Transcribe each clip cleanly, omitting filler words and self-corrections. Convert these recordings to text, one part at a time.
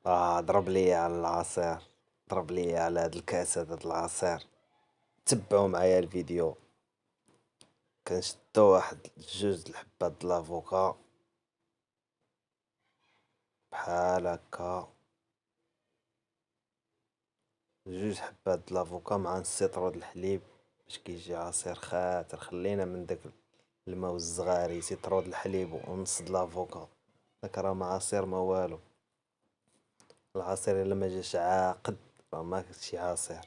ضرب لي على العصير، ضرب لي على هاد الكاس هاد العصير. تبعوا معايا الفيديو. كنشدو واحد جوج الحبات د لافوكا بحال هكا، جوج حبات د لافوكا مع نص سيطرو د الحليب باش كيجي عصير خاطر. خلينا من داك الماء الزغاري، سيطرو د الحليب ونص د لافوكا، داك راه ما عصير ما والو. العصير الا ما جاش عاقد راه ماشي عصير.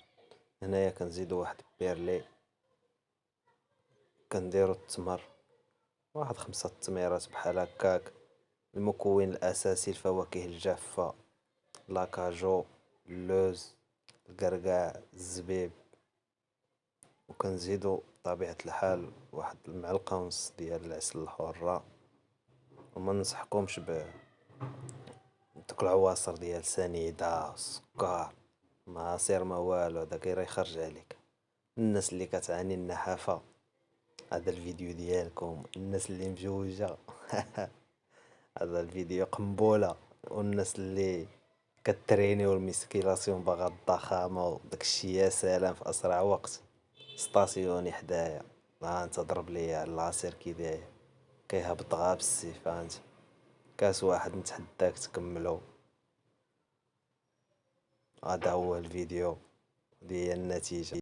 هنايا كنزيدو واحد بيرلي، كنديرو التمر، واحد 5 تميرات بحال هكاك. المكون الأساسي الفواكه الجافة، لاكاجو، اللوز، القرقاع، الزبيب. وكنزيدو بطبيعة الحال واحد المعلقة ونص ديال العسل الحرة. وما ننصحكمش دوك العواصر ديال سنيدة والسكر، ما عصير ما والو، هداك راه يخرج عليك. الناس اللي كتعاني النحافة، هذا الفيديو ديالكم. الناس اللي مجوجة هذا الفيديو قنبلة. والناس اللي كترينيو الميسكيلاسيون باغا الضخامة وداكشي، يا سلام، في أسرع وقت ستاسيوني حدايا. ها انت ضرب لي على العصير كي داير، كيهبط غا بالسيف. ها انت كاس واحد نتحداك تكملو. هذا هو الفيديو، هذه هي النتيجة.